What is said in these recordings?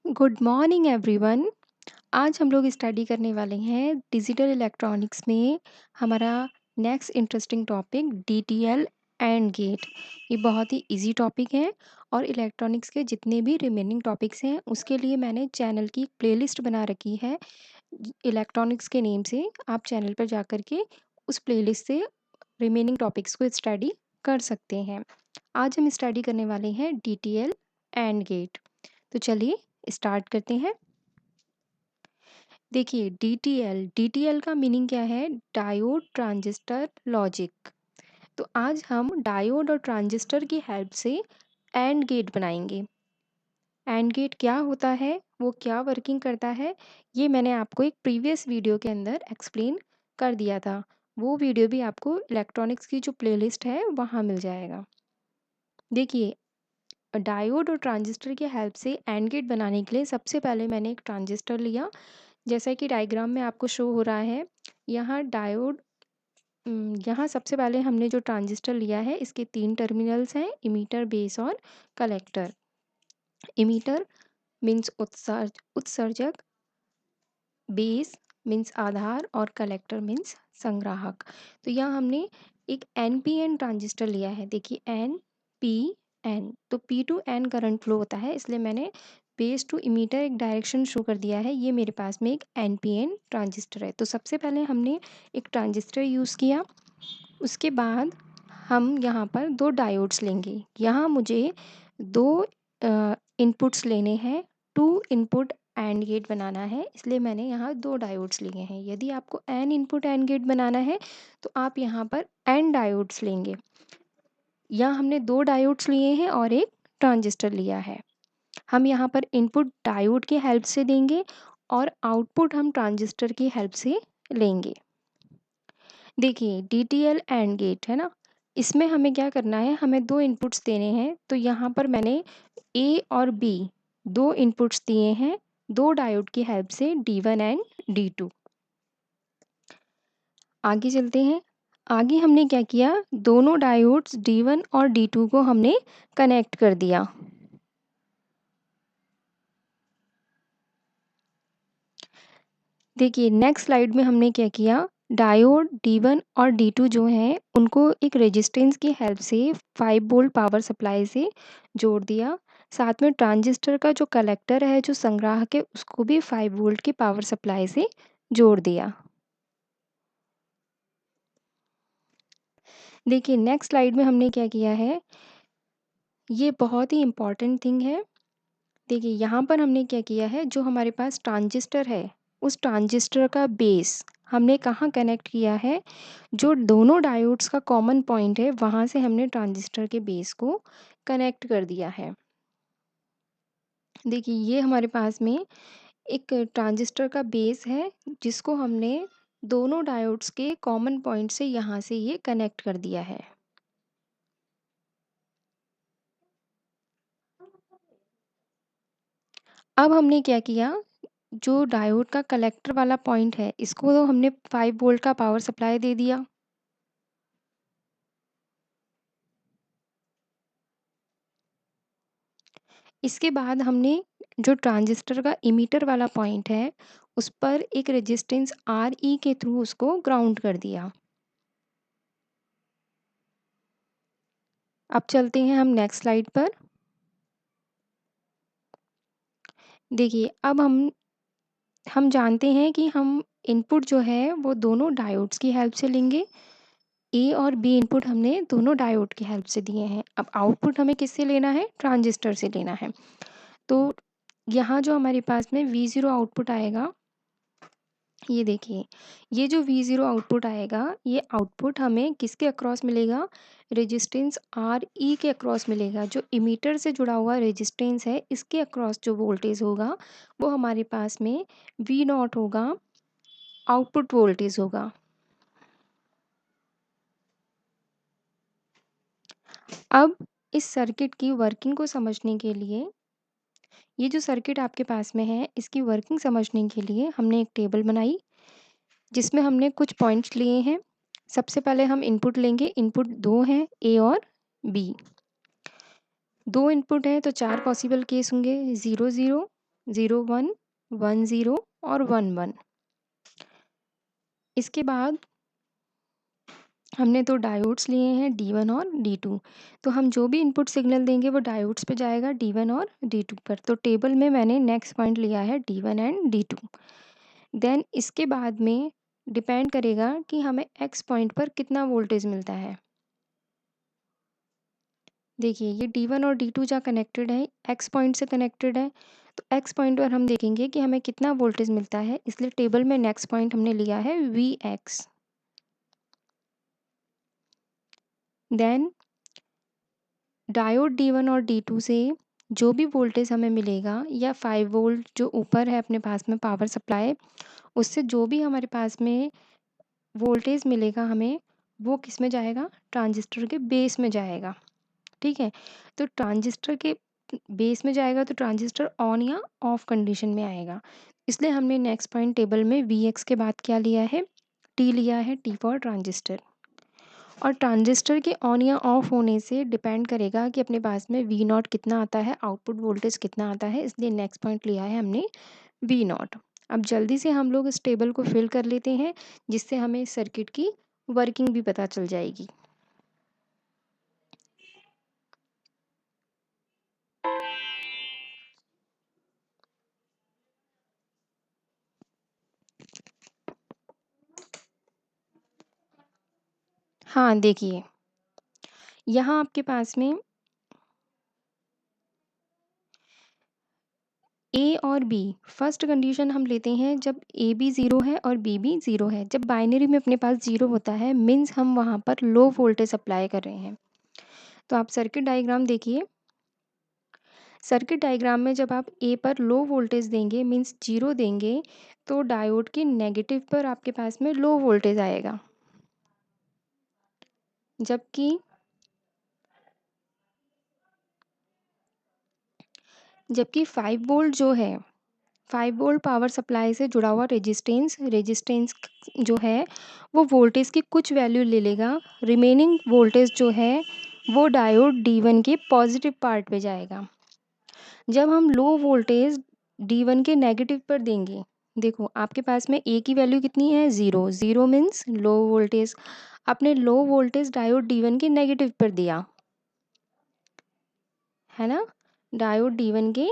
Good morning everyone. आज हम लोग स्टडी करने वाले हैं डिजिटल इलेक्ट्रॉनिक्स में हमारा next interesting topic DTL and gate. ये बहुत ही इजी टॉपिक है और इलेक्ट्रॉनिक्स के जितने भी रिमेनिंग टॉपिक्स हैं उसके लिए मैंने चैनल की प्लेलिस्ट बना रखी है इलेक्ट्रॉनिक्स के नेम से। आप चैनल पर जा कर के उस प्लेलिस्ट से रिमेनिंग टॉपिक्स को स्टडी कर सकते हैं। आज हम स्टडी करने वाले हैं डीटीएल एंड गेट। तो चलिए स्टार्ट करते हैं। देखिए डीटीएल का मीनिंग क्या है? Diode transistor logic. तो आज हम डायोड और ट्रांजिस्टर की हेल्प से एंड गेट बनाएंगे। एंड गेट क्या होता है, वो क्या वर्किंग करता है, ये मैंने आपको एक प्रीवियस वीडियो के अंदर एक्सप्लेन कर दिया था। वो वीडियो भी आपको इलेक्ट्रॉनिक्स की जो प्लेलिस्ट है वहाँ मिल जाएगा। देखिए डायोड और ट्रांजिस्टर की हेल्प से एंड गेट बनाने के लिए सबसे पहले मैंने एक ट्रांजिस्टर लिया, जैसा कि डायग्राम में आपको शो हो रहा है। यहाँ डायोड यहाँ सबसे पहले हमने जो ट्रांजिस्टर लिया है इसके 3 टर्मिनल्स हैं, इमीटर, बेस और कलेक्टर। इमीटर मीन्स उत्सर्जक, बेस मीन्स आधार और कलेक्टर मीन्स संग्राहक। तो यहाँ हमने एक NPN ट्रांजिस्टर लिया है। देखिए NPN, तो P to N current flow होता है, इसलिए मैंने बेस टू इमीटर एक डायरेक्शन शो कर दिया है। ये मेरे पास में एक NPN ट्रांजिस्टर है। तो सबसे पहले हमने एक ट्रांजिस्टर यूज़ किया, उसके बाद हम यहाँ पर 2 डायोड्स लेंगे। यहाँ मुझे 2 इनपुट्स लेने हैं, 2 इनपुट एंड गेट बनाना है, इसलिए मैंने यहाँ 2 डायोड्स लिए हैं। यदि आपको n इनपुट एंड गेट बनाना है तो आप यहाँ पर n डायोड्स लेंगे। यहाँ हमने 2 डायोड्स लिए हैं और एक ट्रांजिस्टर लिया है। हम यहाँ पर इनपुट डायोड की हेल्प से देंगे और आउटपुट हम ट्रांजिस्टर की हेल्प से लेंगे। देखिए डीटीएल एंड गेट है ना, इसमें हमें क्या करना है, हमें 2 इनपुट्स देने हैं। तो यहाँ पर मैंने A और B 2 इनपुट्स दिए हैं 2 डायोड की हेल्प से, D1 एंड D2। आगे चलते हैं। आगे हमने क्या किया, दोनों डायोड्स D1 और D2 को हमने कनेक्ट कर दिया। देखिए नेक्स्ट स्लाइड में हमने क्या किया, डायोड D1 और D2 जो हैं उनको एक रेजिस्टेंस की हेल्प से 5 वोल्ट पावर सप्लाई से जोड़ दिया। साथ में ट्रांजिस्टर का जो कलेक्टर है, जो संग्राहक है, उसको भी 5 वोल्ट की पावर सप्लाई से जोड़ दिया। देखिए नेक्स्ट स्लाइड में हमने क्या किया है, ये बहुत ही इम्पॉर्टेंट थिंग है। देखिए यहाँ पर हमने क्या किया है, जो हमारे पास ट्रांजिस्टर है उस ट्रांजिस्टर का बेस हमने कहाँ कनेक्ट किया है, जो दोनों डायोड्स का कॉमन पॉइंट है वहाँ से हमने ट्रांजिस्टर के बेस को कनेक्ट कर दिया है। देखिए ये हमारे पास में एक ट्रांजिस्टर का बेस है जिसको हमने दोनों डायोड्स के कॉमन पॉइंट से यहाँ से ये कनेक्ट कर दिया है। अब हमने क्या किया, जो डायोड का कलेक्टर वाला पॉइंट है इसको तो हमने 5 वोल्ट का पावर सप्लाई दे दिया। इसके बाद हमने जो ट्रांजिस्टर का इमीटर वाला पॉइंट है उस पर एक रेजिस्टेंस RE के थ्रू उसको ग्राउंड कर दिया। अब चलते हैं हम नेक्स्ट स्लाइड पर। देखिए अब हम जानते हैं कि हम इनपुट जो है वो दोनों डायोड्स की हेल्प से लेंगे। A और B इनपुट हमने दोनों डायोड की हेल्प से दिए हैं। अब आउटपुट हमें किससे लेना है, ट्रांजिस्टर से लेना है। तो यहाँ जो हमारे पास में V0 आउटपुट आएगा, ये देखिए ये जो V0 आउटपुट आएगा, ये आउटपुट हमें किसके अक्रॉस मिलेगा, रेजिस्टेंस RE के अक्रॉस मिलेगा। जो इमीटर से जुड़ा हुआ रेजिस्टेंस है इसके अक्रॉस जो वोल्टेज होगा वो हमारे पास में V0 होगा, आउटपुट वोल्टेज होगा। अब इस सर्किट की वर्किंग को समझने के लिए, ये जो सर्किट आपके पास में है इसकी वर्किंग समझने के लिए हमने एक टेबल बनाई जिसमें हमने कुछ पॉइंट्स लिए हैं। सबसे पहले हम इनपुट लेंगे, इनपुट 2 हैं, A और B। 2 इनपुट हैं तो 4 पॉसिबल केस होंगे, 0 0 0 1 1 0 और 1 1। इसके बाद हमने तो डायोड्स लिए हैं D1 और D2। तो हम जो भी इनपुट सिग्नल देंगे वो डायोड्स पे जाएगा D1 और D2 पर। तो टेबल में मैंने नेक्स्ट पॉइंट लिया है D1 एंड D2। देन इसके बाद में डिपेंड करेगा कि हमें एक्स पॉइंट पर कितना वोल्टेज मिलता है। देखिए ये D1 और D2 जहाँ कनेक्टेड है एक्स पॉइंट से कनेक्टेड है। तो एक्स पॉइंट पर हम देखेंगे कि हमें कितना वोल्टेज मिलता है, इसलिए टेबल में नेक्स्ट पॉइंट हमने लिया है Vx। देन डायोड D1 और D2 से जो भी वोल्टेज हमें मिलेगा या 5 वोल्ट जो ऊपर है अपने पास में पावर सप्लाई, उससे जो भी हमारे पास में वोल्टेज मिलेगा हमें, वो किस में जाएगा, ट्रांजिस्टर के बेस में जाएगा। ठीक है, तो ट्रांजिस्टर के बेस में जाएगा तो ट्रांजिस्टर ऑन या ऑफ कंडीशन में आएगा। इसलिए हमने नेक्स्ट पॉइंट टेबल में Vx के बाद क्या लिया है, T लिया है, T फॉर ट्रांजिस्टर। और ट्रांजिस्टर के ऑन या ऑफ होने से डिपेंड करेगा कि अपने पास में V0 कितना आता है, आउटपुट वोल्टेज कितना आता है, इसलिए नेक्स्ट पॉइंट लिया है हमने V0। अब जल्दी से हम लोग इस टेबल को फिल कर लेते हैं, जिससे हमें सर्किट की वर्किंग भी पता चल जाएगी। हाँ देखिए, यहाँ आपके पास में ए और बी, फर्स्ट कंडीशन हम लेते हैं जब ए बी ज़ीरो है और बी भी ज़ीरो है। जब बाइनरी में अपने पास ज़ीरो होता है मीन्स हम वहाँ पर लो वोल्टेज अप्लाई कर रहे हैं। तो आप सर्किट डायग्राम देखिए, सर्किट डायग्राम में जब आप ए पर लो वोल्टेज देंगे मीन्स ज़ीरो देंगे, तो डायोड के नेगेटिव पर आपके पास में लो वोल्टेज आएगा। जबकि 5 वोल्ट जो है, 5 वोल्ट पावर सप्लाई से जुड़ा हुआ रेजिस्टेंस रेजिस्टेंस जो है वो वोल्टेज की कुछ वैल्यू ले लेगा, रिमेनिंग वोल्टेज जो है वो डायोड D1 के पॉजिटिव पार्ट पे जाएगा। जब हम लो वोल्टेज D1 के नेगेटिव पर देंगे, देखो आपके पास में ए की वैल्यू कितनी है, zero, zero means low voltage. आपने लो वोल्टेज डायोड D1 के नेगेटिव पर दिया है ना, डायोड D1 के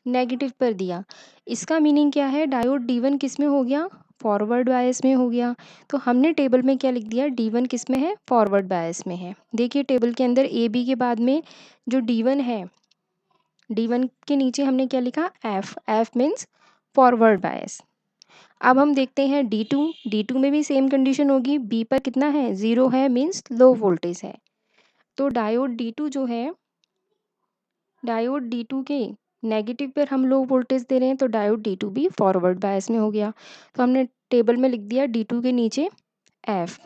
नेगेटिव पर दिया। इसका मीनिंग क्या है, डायोड D1 किस में हो गया, फॉरवर्ड बायस में हो गया। तो हमने टेबल में क्या लिख दिया, D1 किस में है, फॉरवर्ड बायस में है। देखिए टेबल के अंदर ए बी के बाद में जो D1 है, D1 के नीचे हमने क्या लिखा, F, F means forward bias. अब हम देखते हैं D2, D2 में भी सेम कंडीशन होगी, बी पर कितना है, ज़ीरो है मीन्स लो वोल्टेज है। तो डायोड D2 जो है, डायोड D2 के नेगेटिव पर हम लो वोल्टेज दे रहे हैं, तो डायोड D2 भी फॉरवर्ड बायस में हो गया। तो हमने टेबल में लिख दिया D2 के नीचे F।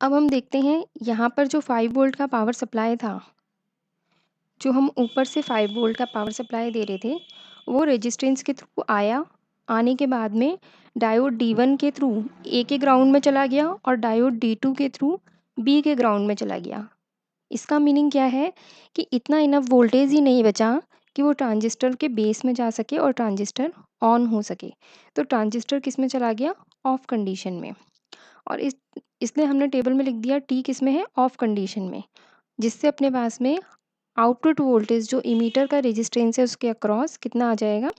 अब हम देखते हैं यहाँ पर जो 5 वोल्ट का पावर सप्लाई था, जो हम ऊपर से 5 वोल्ट का पावर सप्लाई दे रहे थे, वो रेजिस्टेंस के थ्रू आया। आने के बाद में डायोड D1 के थ्रू ए के ग्राउंड में चला गया और डायोड D2 के थ्रू बी के ग्राउंड में चला गया। इसका मीनिंग क्या है कि इतना इनफ वोल्टेज ही नहीं बचा कि वो ट्रांजिस्टर के बेस में जा सके और ट्रांजिस्टर ऑन हो सके। तो ट्रांजिस्टर किस में चला गया, ऑफ कंडीशन में। और इसलिए हमने टेबल में लिख दिया टी किस में है, ऑफ कंडीशन में, जिससे अपने पास में आउटपुट वोल्टेज जो इमीटर का रेजिस्टेंस है उसके अक्रॉस कितना आ जाएगा,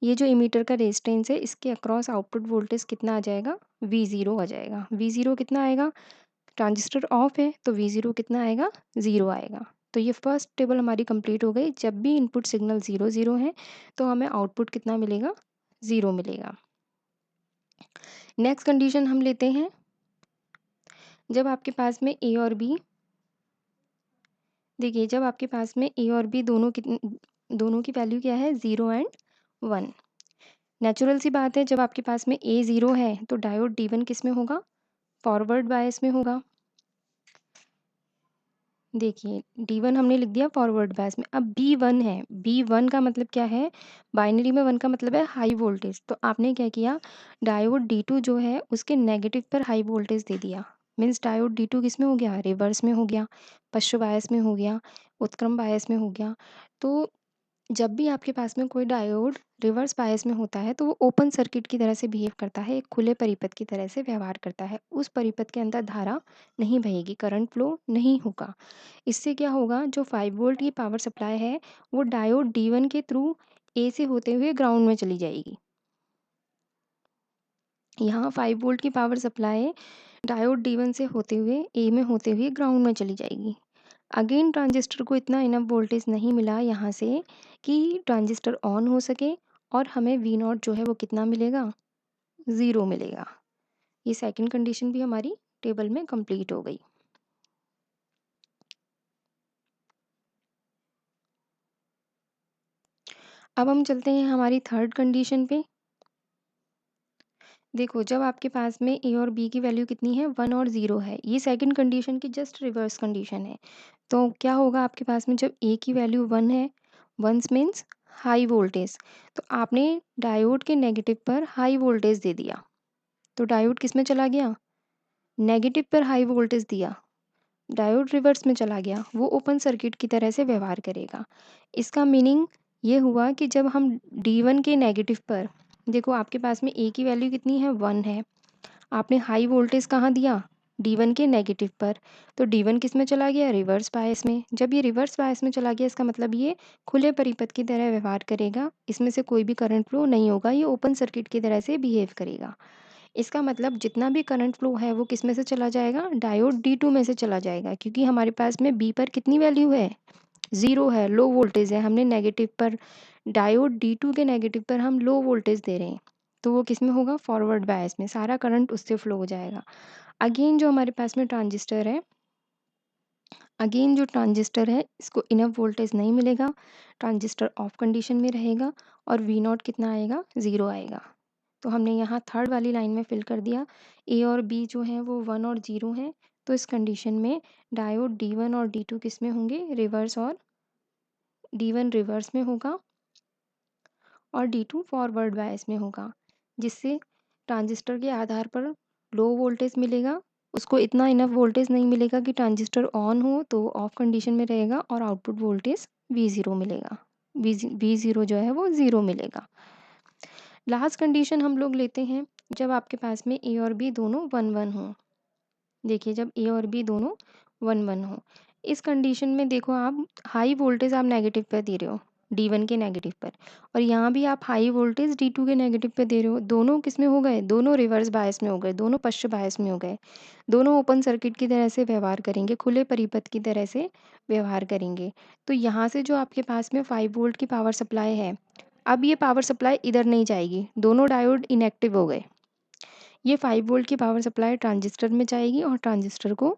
ये जो इमीटर का रेजिस्टेंस है इसके अक्रॉस आउटपुट वोल्टेज कितना आ जाएगा, V0 आ जाएगा। V0 कितना आएगा, ट्रांजिस्टर ऑफ है तो V0 कितना आएगा, ज़ीरो आएगा। तो ये फर्स्ट टेबल हमारी कंप्लीट हो गई। जब भी इनपुट सिग्नल ज़ीरो ज़ीरो है तो हमें आउटपुट कितना मिलेगा, ज़ीरो मिलेगा। नेक्स्ट कंडीशन हम लेते हैं, जब आपके पास में ए और बी, देखिए जब आपके पास में ए और बी दोनों की वैल्यू क्या है, ज़ीरो एंड वन। नेचुरल सी बात है, जब आपके पास में ए ज़ीरो है तो डायोड D1 किस में होगा, फॉरवर्ड बायस में होगा। देखिए D1 हमने लिख दिया फॉरवर्ड बायस में। अब B1 है, B1 का मतलब क्या है, बाइनरी में 1 का मतलब है हाई वोल्टेज। तो आपने क्या किया, डायोड D2 जो है उसके नेगेटिव पर हाई वोल्टेज दे दिया। मीन्स डायोड D2 किस में हो गया, रिवर्स में हो गया, पश्च बायस में हो गया, उत्क्रम बायस में हो गया। तो जब भी आपके पास में कोई डायोड रिवर्स बायस में होता है तो वो ओपन सर्किट की तरह से बिहेव करता है, एक खुले परिपथ की तरह से व्यवहार करता है। उस परिपथ के अंदर धारा नहीं बहेगी, करंट फ्लो नहीं होगा। इससे क्या होगा, जो 5 वोल्ट की पावर सप्लाई है वो डायोड D1 के थ्रू ए से होते हुए ग्राउंड में चली जाएगी। यहाँ 5 वोल्ट की पावर सप्लाई डायोड D1 से होते हुए ए में होते हुए ग्राउंड में चली जाएगी। अगेन ट्रांजिस्टर को इतना इनफ वोल्टेज नहीं मिला यहाँ से कि ट्रांजिस्टर ऑन हो सके, और हमें वी नॉट जो है वो कितना मिलेगा, 0 मिलेगा। ये सेकंड कंडीशन भी हमारी टेबल में कंप्लीट हो गई। अब हम चलते हैं हमारी थर्ड कंडीशन पे। देखो, जब आपके पास में ए और बी की वैल्यू कितनी है, 1 और 0 है, ये सेकंड कंडीशन की जस्ट रिवर्स कंडीशन है। तो क्या होगा आपके पास में, जब ए की वैल्यू 1 है, 1 मीन्स हाई वोल्टेज, तो आपने डायोड के नेगेटिव पर हाई वोल्टेज दे दिया, तो डायोड किस में चला गया, नेगेटिव पर हाई वोल्टेज दिया, डायोड रिवर्स में चला गया, वो ओपन सर्किट की तरह से व्यवहार करेगा। इसका मीनिंग ये हुआ कि जब हम D1 के नेगेटिव पर, देखो आपके पास में ए की वैल्यू कितनी है, 1 है, आपने हाई वोल्टेज कहाँ दिया, D1 के नेगेटिव पर, तो D1 किस में चला गया, रिवर्स बायस में। जब ये रिवर्स बायस में चला गया, इसका मतलब ये खुले परिपथ की तरह व्यवहार करेगा, इसमें से कोई भी करंट फ्लो नहीं होगा, ये ओपन सर्किट की तरह से बिहेव करेगा। इसका मतलब जितना भी करंट फ्लो है वो किस में से चला जाएगा, डायोड D2 में से चला जाएगा, क्योंकि हमारे पास में बी पर कितनी वैल्यू है, 0 है, लो वोल्टेज है, हमने नेगेटिव पर, डायोड D2 के नेगेटिव पर हम लो वोल्टेज दे रहे हैं, तो वो किस में होगा, फॉरवर्ड बायस में, सारा करंट उससे फ्लो हो जाएगा। अगेन जो हमारे पास में ट्रांजिस्टर है, अगेन जो ट्रांजिस्टर है इसको इनफ वोल्टेज नहीं मिलेगा, ट्रांजिस्टर ऑफ कंडीशन में रहेगा, और वी नॉट कितना आएगा, 0 आएगा। तो हमने यहाँ थर्ड वाली लाइन में फिल कर दिया, ए और बी जो हैं वो 1 और 0 हैं, तो इस कंडीशन में डायोड D1 और D2 किस में होंगे, रिवर्स, और D1 रिवर्स में होगा और D2 फॉरवर्ड बायस में होगा, जिससे ट्रांजिस्टर के आधार पर लो वोल्टेज मिलेगा, उसको इतना इनफ वोल्टेज नहीं मिलेगा कि ट्रांजिस्टर ऑन हो, तो ऑफ कंडीशन में रहेगा, और आउटपुट वोल्टेज V0 मिलेगा, V0 जो है वो 0 मिलेगा। लास्ट कंडीशन हम लोग लेते हैं, जब आपके पास में ए और बी दोनों 1 1 हों। देखिए, जब ए और बी दोनों 1 1 हों, इस कंडीशन में देखो, आप हाई वोल्टेज आप नेगेटिव पे दे रहे हो, D1 के नेगेटिव पर, और यहाँ भी आप हाई वोल्टेज D2 के नेगेटिव पे दे रहे हो, दोनों किस में हो गए, दोनों रिवर्स बायस में हो गए, दोनों पश्च बायस में हो गए, दोनों ओपन सर्किट की तरह से व्यवहार करेंगे, खुले परिपथ की तरह से व्यवहार करेंगे। तो यहाँ से जो आपके पास में 5 वोल्ट की पावर सप्लाई है, अब ये पावर सप्लाई इधर नहीं जाएगी, दोनों डायोड इनएक्टिव हो गए, ये 5 वोल्ट की पावर सप्लाई ट्रांजिस्टर में जाएगी और ट्रांजिस्टर को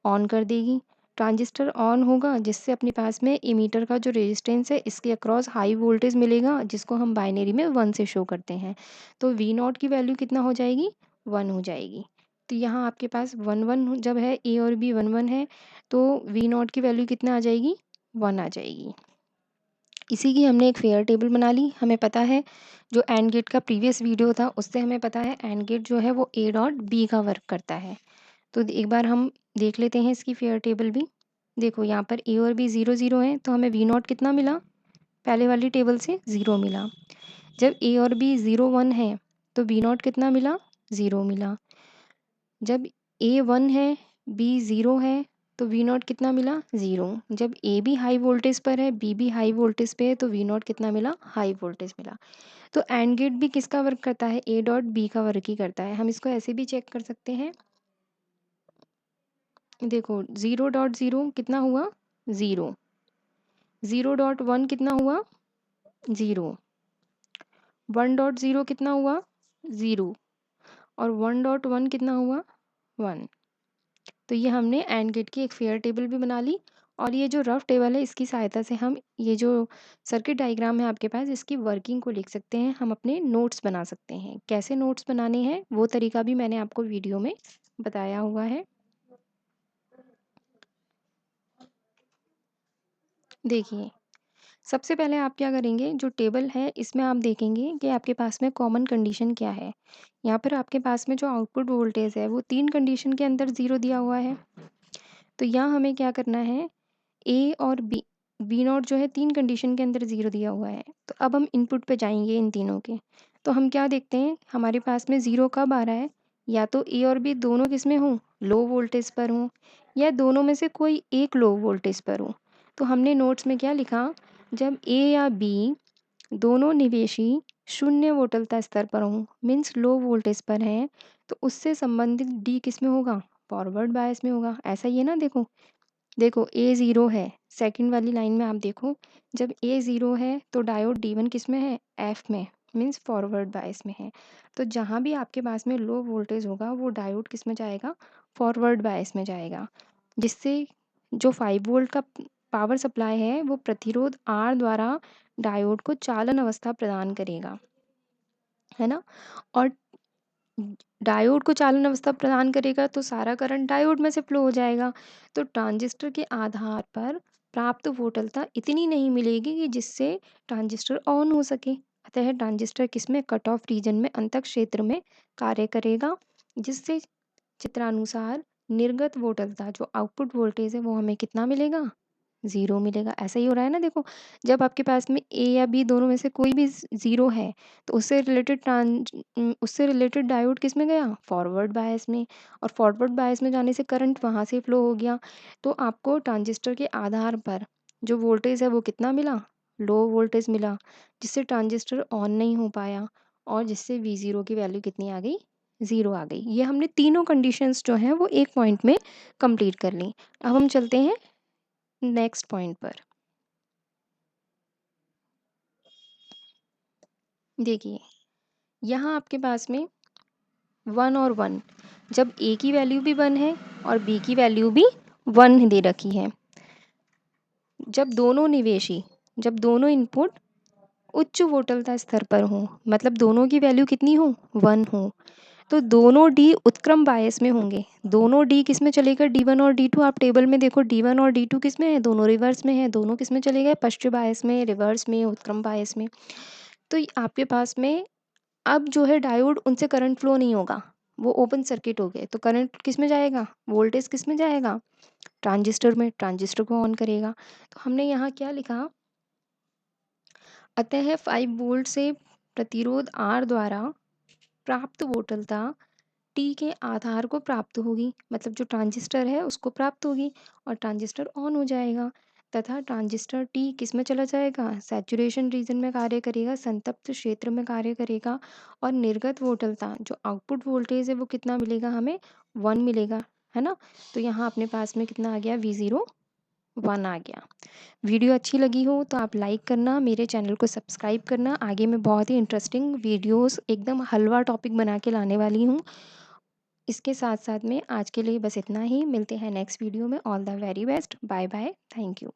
ऑन कर देगी। ट्रांजिस्टर ऑन होगा, जिससे अपने पास में एमीटर का जो रेजिस्टेंस है इसके अक्रॉस हाई वोल्टेज मिलेगा, जिसको हम बाइनरी में 1 से शो करते हैं। तो वी नॉट की वैल्यू कितना हो जाएगी, 1 हो जाएगी। तो यहाँ आपके पास 1 1 जब है, ए और बी 1 1 है, तो वी नॉट की वैल्यू कितना आ जाएगी, 1 आ जाएगी। इसी की हमने एक फेयर टेबल बना ली। हमें पता है, जो एंड गेट का प्रीवियस वीडियो था उससे हमें पता है एंड गेट जो है वो ए डॉट बी का वर्क करता है। तो एक बार हम देख लेते हैं इसकी फेयर टेबल भी। देखो, यहाँ पर ए और बी 0 0 हैं, तो हमें वी नॉट कितना मिला, पहले वाली टेबल से 0 मिला। जब ए और बी 0 1 है, तो वी नॉट कितना मिला, 0 मिला। जब ए 1 है, बी 0 है, तो वी नॉट कितना मिला, 0। जब ए भी हाई वोल्टेज पर है, बी भी हाई वोल्टेज पे है, तो वी नॉट कितना मिला, हाई वोल्टेज मिला। तो एंड गेट भी किसका वर्क करता है, ए डॉट बी का वर्क ही करता है। हम इसको ऐसे भी चेक कर सकते हैं। देखो, 0.0 कितना हुआ, 0, 0.1 कितना हुआ, 0, 1.0 कितना हुआ, 0, और 1.1 कितना हुआ, 1। तो ये हमने एंड गेट की एक फेयर टेबल भी बना ली, और ये जो रफ टेबल है इसकी सहायता से हम ये जो सर्किट डायग्राम है आपके पास, इसकी वर्किंग को लिख सकते हैं, हम अपने नोट्स बना सकते हैं। कैसे नोट्स बनाने हैं वो तरीका भी मैंने आपको वीडियो में बताया हुआ है। देखिए, सबसे पहले आप क्या करेंगे, जो टेबल है इसमें आप देखेंगे कि आपके पास में कॉमन कंडीशन क्या है। यहाँ पर आपके पास में जो आउटपुट वोल्टेज है वो 3 कंडीशन के अंदर 0 दिया हुआ है। तो यहाँ हमें क्या करना है, ए और बी, वी नॉट जो है 3 कंडीशन के अंदर 0 दिया हुआ है। तो अब हम इनपुट पे जाएँगे इन तीनों के। तो हम क्या देखते हैं हमारे पास में 0 कब आ रहा है? या तो ए और बी दोनों किस में हों? लो वोल्टेज पर हों या दोनों में से कोई एक लो वोल्टेज पर हो। तो हमने नोट्स में क्या लिखा? जब ए या बी दोनों निवेशी शून्य वोल्टता स्तर पर हों मीन्स लो वोल्टेज पर हैं, तो उससे संबंधित डी किस में होगा? फॉरवर्ड बायस में होगा। ऐसा ही है ना देखो। देखो ए ज़ीरो है, सेकंड वाली लाइन में आप देखो, जब ए ज़ीरो है तो डायोड डी वन किस में है? एफ में, मीन्स फॉरवर्ड बायस में है। तो जहाँ भी आपके पास में लो वोल्टेज होगा वो डायोड किस में जाएगा? फॉरवर्ड बायस में जाएगा, जिससे जो 5 वोल्ट का पावर सप्लाई है वो प्रतिरोध आर द्वारा डायोड को चालन अवस्था प्रदान करेगा, है ना? और डायोड को चालन अवस्था प्रदान करेगा तो सारा करंट डायोड में से फ्लो हो जाएगा। तो ट्रांजिस्टर के आधार पर प्राप्त वोल्टता इतनी नहीं मिलेगी कि जिससे ट्रांजिस्टर ऑन हो सके। अतः ट्रांजिस्टर किसमें? कट ऑफ रीजन में अंतः क्षेत्र में कार्य करेगा, जिससे चित्रानुसार निर्गत वोल्टता जो आउटपुट वोल्टेज है वो हमें कितना मिलेगा? 0 मिलेगा। ऐसा ही हो रहा है ना देखो, जब आपके पास में ए या बी दोनों में से कोई भी 0 है तो उससे रिलेटेड डायोड किस में गया? फॉरवर्ड बायस में। और फॉरवर्ड बायस में जाने से करंट वहाँ से फ्लो हो गया। तो आपको ट्रांजिस्टर के आधार पर जो वोल्टेज है वो कितना मिला? लो वोल्टेज मिला, जिससे ट्रांजिस्टर ऑन नहीं हो पाया और जिससे V0 की वैल्यू कितनी आ गई? 0 आ गई। ये हमने तीनों कंडीशंस जो हैं वो एक पॉइंट में कंप्लीट कर ली। अब हम चलते हैं नेक्स्ट पॉइंट पर। देखिए, यहाँ आपके पास में 1 और 1, जब ए की वैल्यू भी 1 है और बी की वैल्यू भी 1 दे रखी है, जब दोनों निवेशी, जब दोनों इनपुट उच्च वोल्टता स्तर पर हों, मतलब दोनों की वैल्यू कितनी हो? 1 हो, तो दोनों डी उत्क्रम बायस में होंगे। दोनों डी किस में चलेगा? D1 और D2। आप टेबल में देखो D1 और D2 किस में है? दोनों रिवर्स में है। दोनों किस में चले गए? पश्च बायस में, रिवर्स में, उत्क्रम बायस में। तो आपके पास में अब जो है डायोड उनसे करंट फ्लो नहीं होगा, वो ओपन सर्किट हो गए। तो करंट किस में जाएगा? वोल्टेज किस में जाएगा? ट्रांजिस्टर में। ट्रांजिस्टर को ऑन करेगा। तो हमने यहाँ क्या लिखा? अतः 5 वोल्ट से प्रतिरोध आर द्वारा प्राप्त वोल्टता टी के आधार को प्राप्त होगी, मतलब जो ट्रांजिस्टर है उसको प्राप्त होगी और ट्रांजिस्टर ऑन हो जाएगा तथा ट्रांजिस्टर टी किस में चला जाएगा? सैचुरेशन रीजन में कार्य करेगा, संतप्त क्षेत्र में कार्य करेगा और निर्गत वोल्टता जो आउटपुट वोल्टेज है वो कितना मिलेगा हमें? 1 मिलेगा, है ना? तो यहाँ अपने पास में कितना आ गया? V0 1 आ गया। वीडियो अच्छी लगी हो तो आप लाइक करना, मेरे चैनल को सब्सक्राइब करना। आगे मैं बहुत ही इंटरेस्टिंग वीडियोस एकदम हलवा टॉपिक बना के लाने वाली हूँ। इसके साथ साथ में आज के लिए बस इतना ही। मिलते हैं नेक्स्ट वीडियो में। All the very best. Bye bye. Thank you.